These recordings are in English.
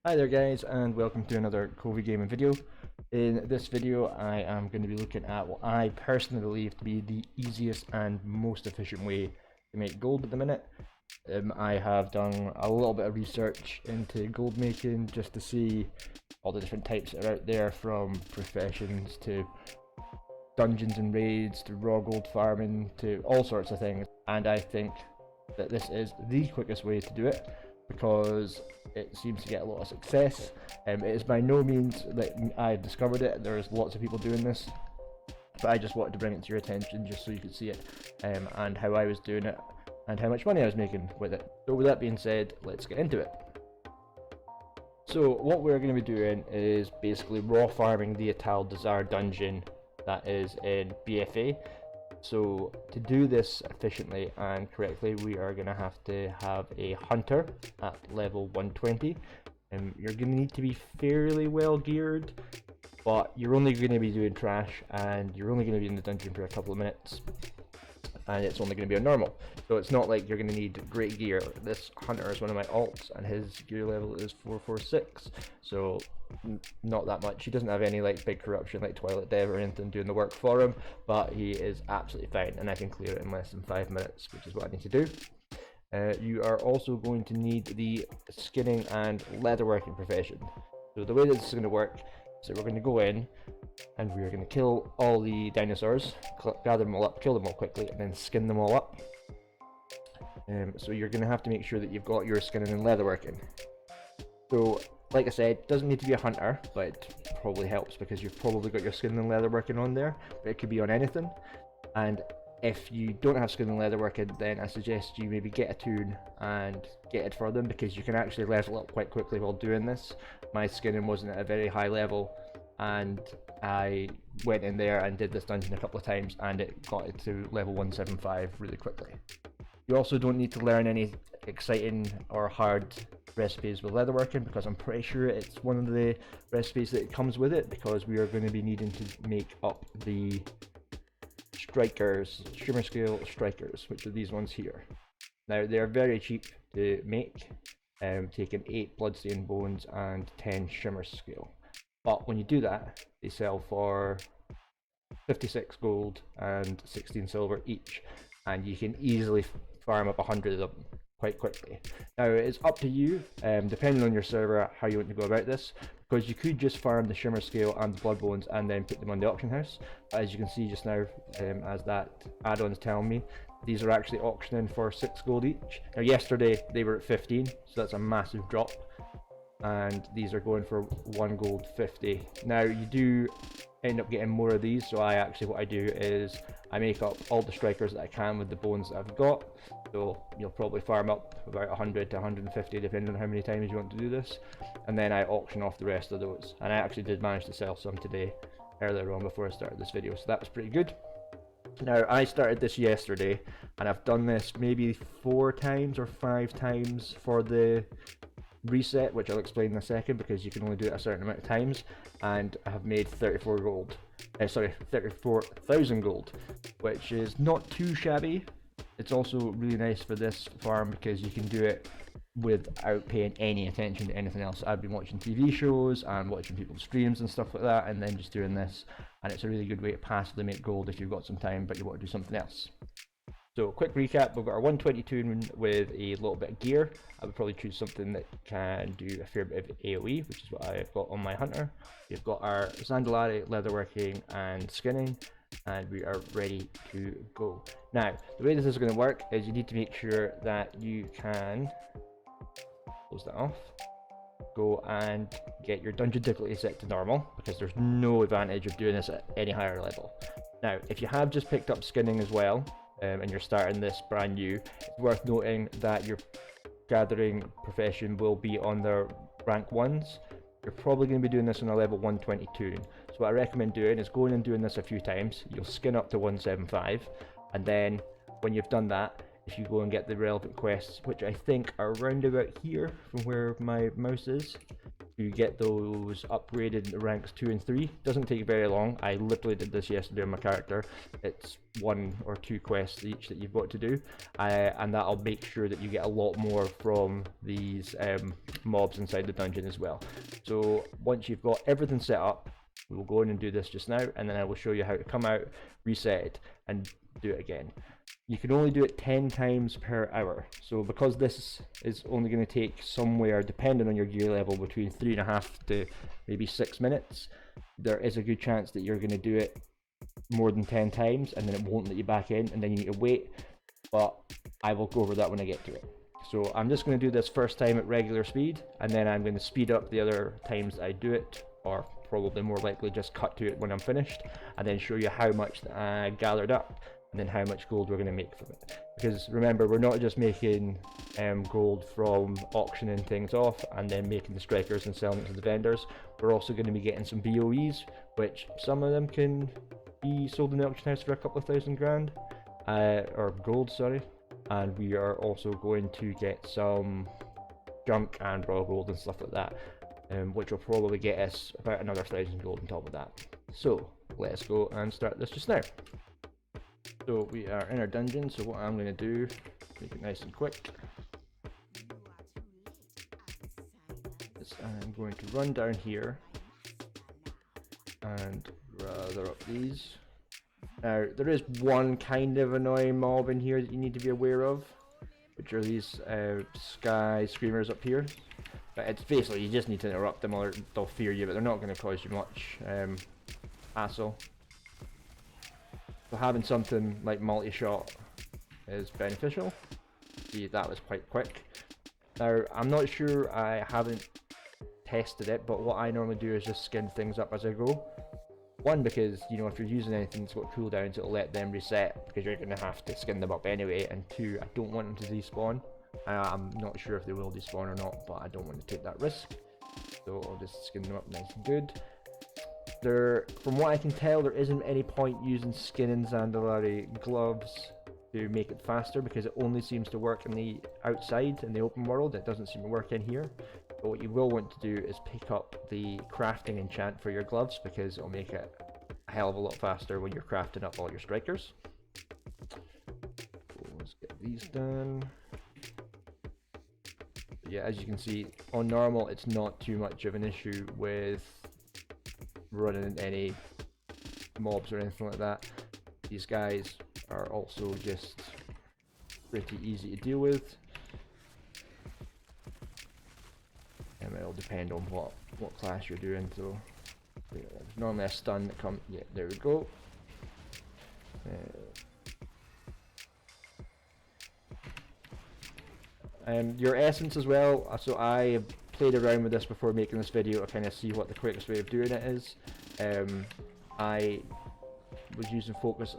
Hi there guys, and welcome to another Covey gaming video. In this video I am going to be looking at what I personally believe to be the easiest and most efficient way to make gold at the minute. I have done a little bit of research into gold making just to see all the different types that are out there, from professions to dungeons and raids to raw gold farming to all sorts of things, and I think that this is the quickest way to do it because it seems to get a lot of success. It is by no means that I discovered it. There's lots of people doing this, but I just wanted to bring it to your attention just so you could see it, and how I was doing it and how much money I was making with it. So with that being said, let's get into it. So what we're going to be doing is basically raw farming the Atal'Dazar dungeon that is in BFA. So to do this efficiently and correctly, we are going to have a hunter at level 120. You're going to need to be fairly well geared, but you're only going to be doing trash and you're only going to be in the dungeon for a couple of minutes, and it's only going to be on normal. So it's not like you're going to need great gear. This hunter is one of my alts and his gear level is 446, so not that much. He doesn't have any like big corruption like Twilight Dev or anything doing the work for him, but he is absolutely fine and I can clear it in less than 5 minutes, which is what I need to do. You are also going to need the skinning and leatherworking profession. So the way that this is going to work is that we're going to go in and we're going to kill all the dinosaurs, gather them all up, kill them all quickly, and then skin them all up. So you're going to have to make sure that you've got your skinning and leatherworking. So like I said, it doesn't need to be a hunter, but it probably helps because you've probably got your skin and leatherworking on there, but it could be on anything. And if you don't have skin and leatherworking, then I suggest you maybe get a toon and get it for them, because you can actually level up quite quickly while doing this. My skinning wasn't at a very high level, and I went in there and did this dungeon a couple of times and it got it to level 175 really quickly. You also don't need to learn any exciting or hard recipes with leatherworking, because I'm pretty sure it's one of the recipes that comes with it, because we are going to be needing to make up the strikers, shimmer scale strikers, which are these ones here. Now they're very cheap to make, taking 8 bloodstained bones and 10 shimmer scale, but when you do that they sell for 56 gold and 16 silver each, and you can easily farm up 100 of them quite quickly. Now it's up to you, depending on your server, how you want to go about this, because you could just farm the shimmer scale and the blood bones and then put them on the auction house. As you can see just now, as that add-on's telling me, these are actually auctioning for 6 gold each. Now yesterday they were at 15, so that's a massive drop, and these are going for 1 gold 50. Now you do end up getting more of these, so what I do is I make up all the strikers that I can with the bones that I've got. So you'll probably farm up about 100 to 150 depending on how many times you want to do this, and then I auction off the rest of those. And I actually did manage to sell some today earlier on before I started this video, so that was pretty good. Now I started this yesterday and I've done this maybe 4 times or 5 times for the reset, which I'll explain in a second, because you can only do it a certain amount of times, and I have made 34 gold. Sorry, 34,000 gold, which is not too shabby. It's also really nice for this farm because you can do it without paying any attention to anything else. I've been watching TV shows and watching people's streams and stuff like that, and then just doing this, and it's a really good way to passively make gold if you've got some time but you want to do something else. So quick recap, we've got our 120 toon with a little bit of gear. I would probably choose something that can do a fair bit of AoE, which is what I've got on my hunter. We've got our Zandalari, leatherworking and skinning, and we are ready to go. Now the way this is going to work is you need to make sure that you can close that off, go and get your dungeon difficulty set to normal, because there's no advantage of doing this at any higher level. Now if you have just picked up skinning as well, and you're starting this brand new, it's worth noting that your gathering profession will be on the rank 1s. You're probably going to be doing this on a level 122. So what I recommend doing is going and doing this a few times. You'll skin up to 175, and then when you've done that, if you go and get the relevant quests, which I think are round about here from where my mouse is, to get those upgraded into ranks 2 and 3. Doesn't take very long. I literally did this yesterday on my character. It's 1 or 2 quests each that you've got to do, and that'll make sure that you get a lot more from these mobs inside the dungeon as well. So once you've got everything set up, we will go in and do this just now, and then I will show you how to come out, reset it, and do it again. You can only do it 10 times per hour. So because this is only going to take somewhere, depending on your gear level, between 3.5 to maybe 6 minutes, there is a good chance that you're going to do it more than 10 times, and then it won't let you back in, and then you need to wait. But I will go over that when I get to it. So I'm just going to do this first time at regular speed, and then I'm going to speed up the other times I do it, or probably more likely just cut to it when I'm finished, and then show you how much I gathered up, and then how much gold we're going to make from it. Because remember, we're not just making gold from auctioning things off and then making the strikers and selling it to the vendors. We're also going to be getting some BOEs, which some of them can be sold in the auction house for a couple of $1,000 or gold, sorry. And we are also going to get some junk and raw gold and stuff like that, which will probably get us about another 1,000 gold on top of that. So let's go and start this just now. So we are in our dungeon, so what I'm going to do, make it nice and quick, is I'm going to run down here and gather up these. Now, there is one kind of annoying mob in here that you need to be aware of, which are these sky screamers up here. But it's basically, you just need to interrupt them or they'll fear you, but they're not going to cause you much hassle. So having something like multi-shot is beneficial. See, that was quite quick. Now, I'm not sure, I haven't tested it, but what I normally do is just skin things up as I go. One, because, you know, if you're using anything that's got cooldowns, it'll let them reset, because you're going to have to skin them up anyway. And 2, I don't want them to despawn. I'm not sure if they will despawn or not, but I don't want to take that risk. So I'll just skin them up nice and good. From what I can tell, there isn't any point using skin and Zandalari gloves to make it faster, because it only seems to work in the outside, in the open world. It doesn't seem to work in here. But what you will want to do is pick up the crafting enchant for your gloves, because it'll make it a hell of a lot faster when you're crafting up all your strikers. So let's get these done. Yeah, as you can see, on normal it's not too much of an issue with running any mobs or anything like that. These guys are also just pretty easy to deal with. And it'll depend on what class you're doing. So there's normally a stun that comes. Yeah, there we go. Your essence as well. So I played around with this before making this video to kind of see what the quickest way of doing it is. I was using focus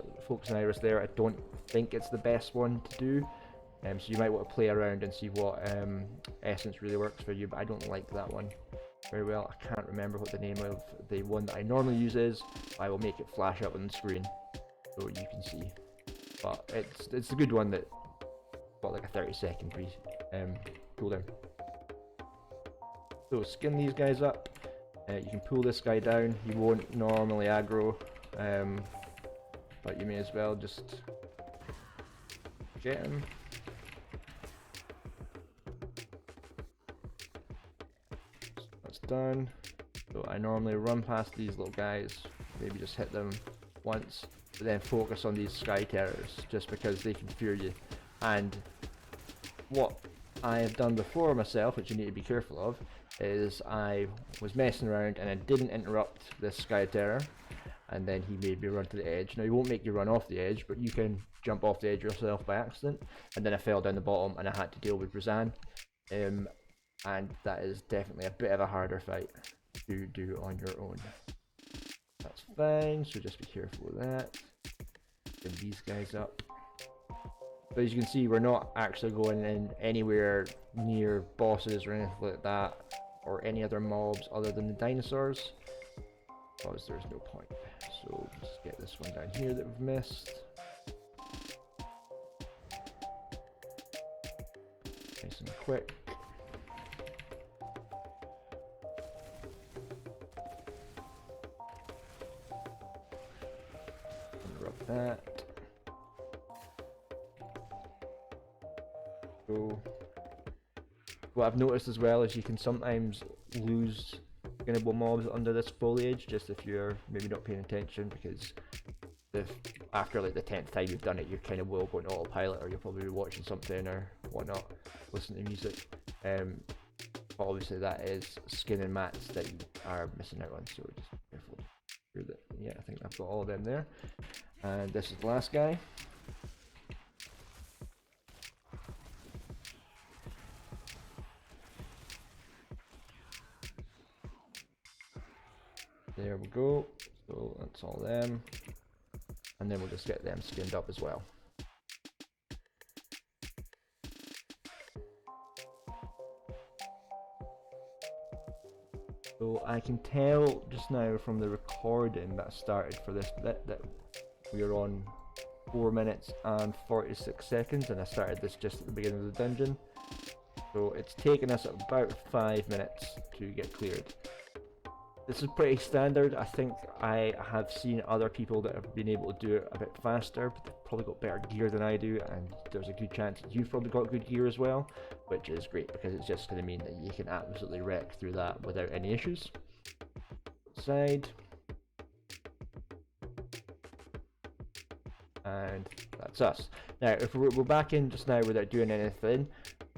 and iris there. I don't think it's the best one to do. So you might want to play around and see what essence really works for you, but I don't like that one very well. I can't remember what the name of the one that I normally use is. I will make it flash up on the screen so you can see. But it's a good one that got like a 30-second cooldown. So skin these guys up. You can pull this guy down. He won't normally aggro, but you may as well just get him. That's done. So I normally run past these little guys, maybe just hit them once, but then focus on these sky terrors, just because they can fear you. And what I have done before myself, which you need to be careful of, is I was messing around and I didn't interrupt this sky terror, and then he made me run to the edge. Now he won't make you run off the edge, but you can jump off the edge yourself by accident, and then I fell down the bottom and I had to deal with Razan, and that is definitely a bit of a harder fight to do on your own. That's fine, so just be careful with that. Get these guys up. But as you can see, we're not actually going in anywhere near bosses or anything like that, or any other mobs other than the dinosaurs, because there's no point. So let's get this one down here that we've missed. Nice and quick. that. So what I've noticed as well is you can sometimes lose skinnable mobs under this foliage, just if you're maybe not paying attention, because after like the 10th time you've done it, you kind of will go into autopilot, or you'll probably be watching something or whatnot, listening to music. But obviously that is skin and mats that you are missing out on, so just be careful. Yeah, I think I've got all of them there. And this is the last guy. There we go. So that's all them. And then we'll just get them skinned up as well. So I can tell just now from the recording that I started for this bit that we are on 4 minutes and 46 seconds, and I started this just at the beginning of the dungeon. So it's taken us about 5 minutes to get cleared. This is pretty standard. I think I have seen other people that have been able to do it a bit faster, but they've probably got better gear than I do, and there's a good chance that you've probably got good gear as well, which is great because it's just going to mean that you can absolutely wreck through that without any issues. Side. And that's us. Now, if we're back in just now without doing anything,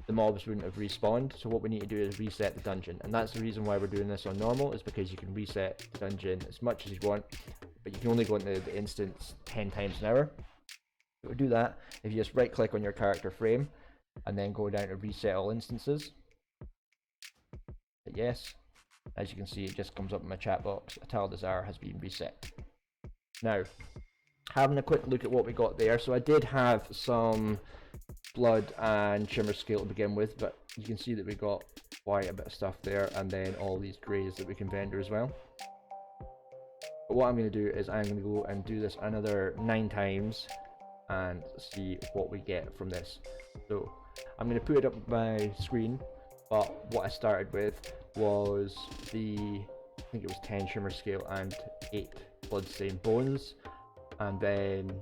the mobs wouldn't have respawned, so what we need to do is reset the dungeon, and that's the reason why we're doing this on normal, is because you can reset the dungeon as much as you want, but you can only go into the instance 10 times an hour. To do that, if you just right click on your character frame and then go down to reset all instances, hit yes, as you can see it just comes up in my chat box, Atal'Dazar has been reset. Now, having a quick look at what we got there, so I did have some blood and shimmer scale to begin with, but you can see that we got quite a bit of stuff there, and then all these greys that we can vendor as well. But what I'm going to do is I'm going to go and do this another 9 times and see what we get from this. So I'm going to put it up on my screen, but what I started with was I think it was 10 shimmer scale and 8 bloodstained bones, and then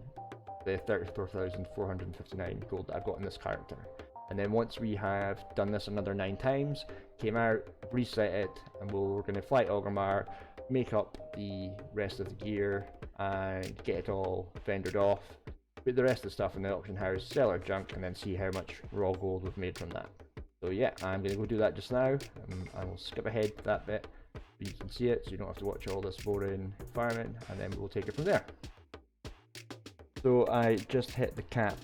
the 34,459 gold that I've got in this character. And then once we have done this another 9 times, came out, reset it, and we're going to fly to Orgrimmar, make up the rest of the gear and get it all vendored off, put the rest of the stuff in the auction house, sell our junk, and then see how much raw gold we've made from that. So yeah, I'm going to go do that just now. I will skip ahead to that bit so you can see it, so you don't have to watch all this boring farming, and then we'll take it from there. So I just hit the cap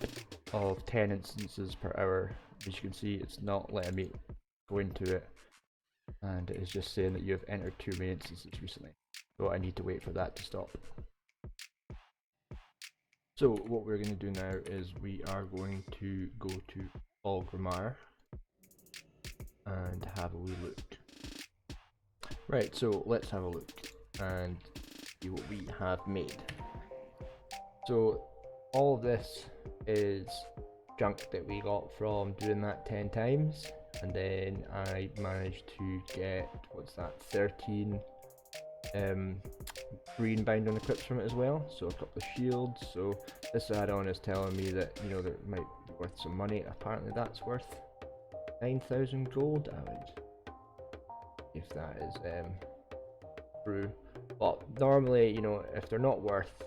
of 10 instances per hour. As you can see, it's not letting me go into it, and it is just saying that you have entered too many instances recently. So I need to wait for that to stop. So what we're going to do now is we are going to go to Orgrimmar and have a wee look. Right, so let's have a look and see what we have made. So all of this is junk that we got from doing that 10 times, and then I managed to get, what's that, 13 green binding equips from it as well, so a couple of shields. So this add-on is telling me that, you know, that it might be worth some money. Apparently that's worth 9,000 gold. I would, if that is true, but normally, you know, if they're not worth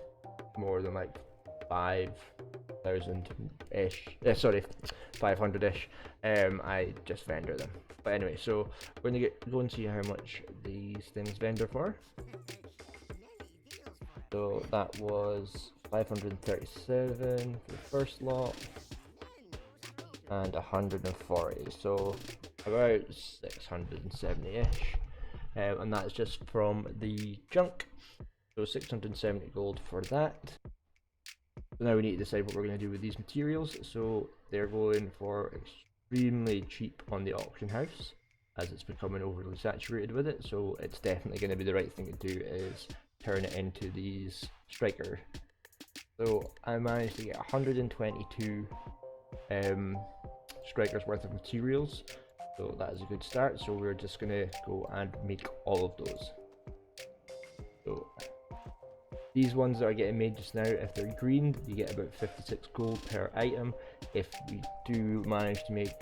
more than like 5,000-ish, sorry, 500-ish, I just vendor them. But anyway, so we're gonna go and see how much these things vendor for. So that was 537 for the first lot, and 140, so about 670-ish, and that's just from the junk. So 670 gold for that. So now we need to decide what we're going to do with these materials. So they're going for extremely cheap on the auction house, as it's becoming overly saturated with it. So it's definitely going to be the right thing to do is turn it into these striker. So I managed to get 122 strikers worth of materials. So that is a good start. So we're just going to go and make all of those. So These ones that are getting made just now, if they're green, you get about 56 gold per item. If we do manage to make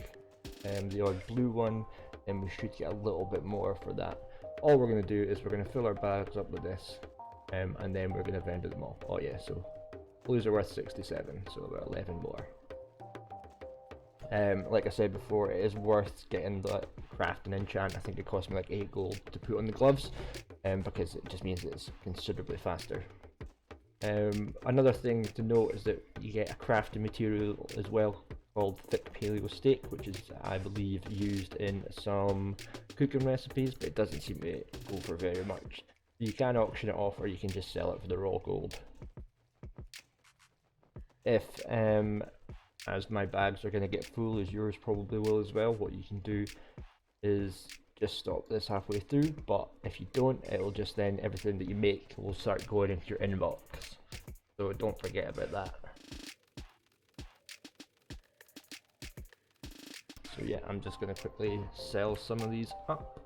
the odd blue one, then we should get a little bit more for that. All we're going to do is we're going to fill our bags up with this, and then we're going to vendor them all. Oh yeah, so blues are worth 67, so about 11 more. Like I said before, it is worth getting the craft and enchant. I think it cost me like 8 gold to put on the gloves, because it just means it's considerably faster. Another thing to note is that you get a crafting material as well called thick paleo steak, which is, I believe, used in some cooking recipes, but it doesn't seem to go for very much. You can auction it off, or you can just sell it for the raw gold. If as my bags are going to get full, as yours probably will as well, what you can do is just stop this halfway through, but if you don't, it'll just then everything that you make will start going into your inbox, so don't forget about that. So yeah, I'm just going to quickly sell some of these up.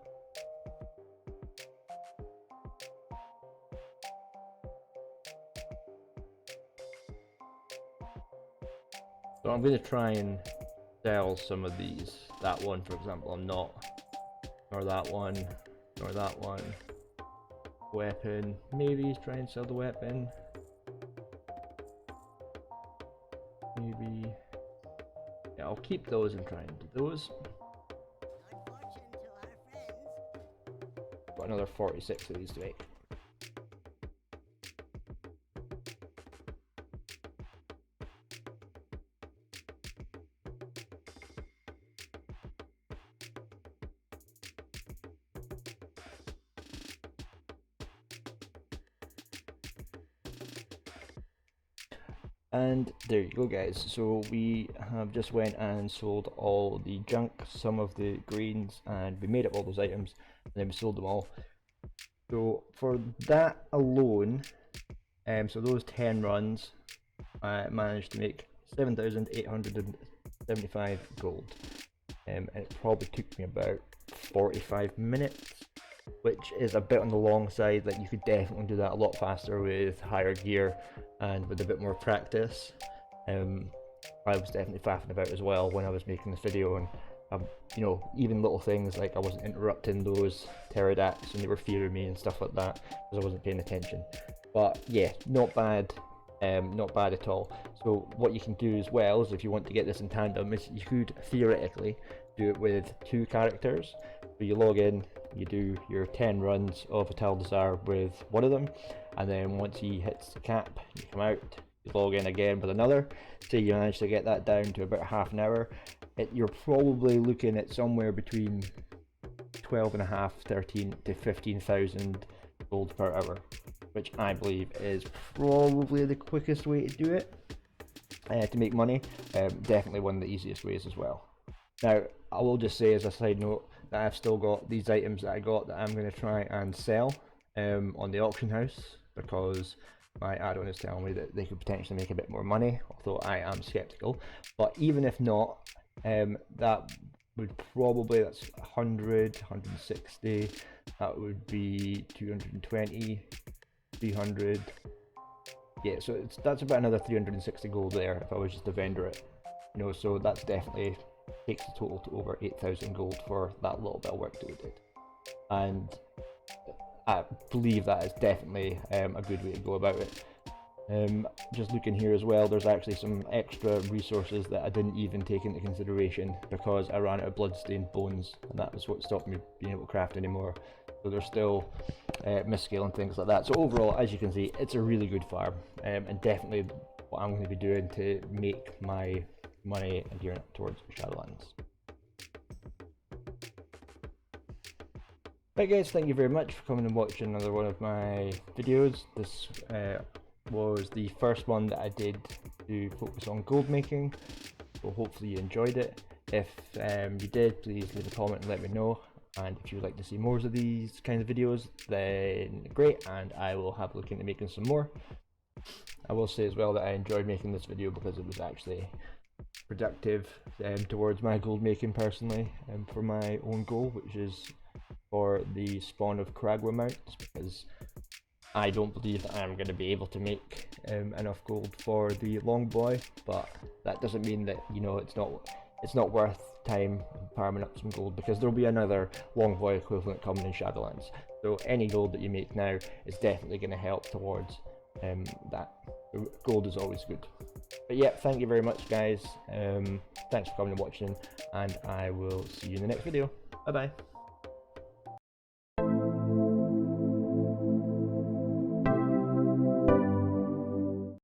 So I'm going to try and sell some of these. That one, for example, I'm not. Nor that one. Nor that one. Weapon. Maybe try and sell the weapon. Maybe. Yeah, I'll keep those and try and do those. Got another 46 of these to make. And there you go, guys. So we have just went and sold all the junk, some of the greens, and we made up all those items, and then we sold them all. So for that alone, so those 10 runs, I managed to make 7,875 gold, and it probably took me about 45 minutes, which is a bit on the long side. Like, you could definitely do that a lot faster with higher gear and with a bit more practice. I was definitely faffing about as well when I was making this video, and you know, even little things like I wasn't interrupting those pterodactyls and they were fearing me and stuff like that because I wasn't paying attention. But yeah, not bad. Not bad at all. So what you can do as well is, if you want to get this in tandem, is you could theoretically do it with 2 characters. So you log in, you do your 10 runs of Atal'Dazar with one of them, and then once he hits the cap, you come out, you log in again with another. Say you manage to get that down to about half an hour, you're probably looking at somewhere between 12.5, 13 to 15,000 gold per hour, which I believe is probably the quickest way to do it, to make money. Definitely one of the easiest ways as well. Now, I will just say as a side note that I've still got these items that I got that I'm going to try and sell on the auction house, because my add-on is telling me that they could potentially make a bit more money, although I am skeptical. But even if not, that would probably, that's 100, 160, that would be 220, 300. Yeah, so that's about another 360 gold there if I was just to vendor it. You know, so that's definitely takes the total to over 8,000 gold for that little bit of work that we did. And I believe that is definitely a good way to go about it. Just looking here as well, there's actually some extra resources that I didn't even take into consideration because I ran out of bloodstained bones, and that was what stopped me being able to craft anymore. So there's still miscale and things like that. So overall, as you can see, it's a really good farm, and definitely what I'm going to be doing to make my money and gearing up towards Shadowlands. Right guys, thank you very much for coming and watching another one of my videos. This was the first one that I did to focus on gold making, so hopefully you enjoyed it. If you did, please leave a comment and let me know, and if you would like to see more of these kinds of videos, then great, and I will have a look into making some more. I will say as well that I enjoyed making this video because it was actually productive towards my gold making personally, and for my own goal, which is for the spawn of Kragwa mounts, because I don't believe that I'm going to be able to make enough gold for the long boy, but that doesn't mean that, you know, it's not worth time farming up some gold, because there'll be another long boy equivalent coming in Shadowlands. So any gold that you make now is definitely going to help towards that. Gold is always good. But yeah, thank you very much, guys. Thanks for coming and watching, and I will see you in the next video. Bye bye.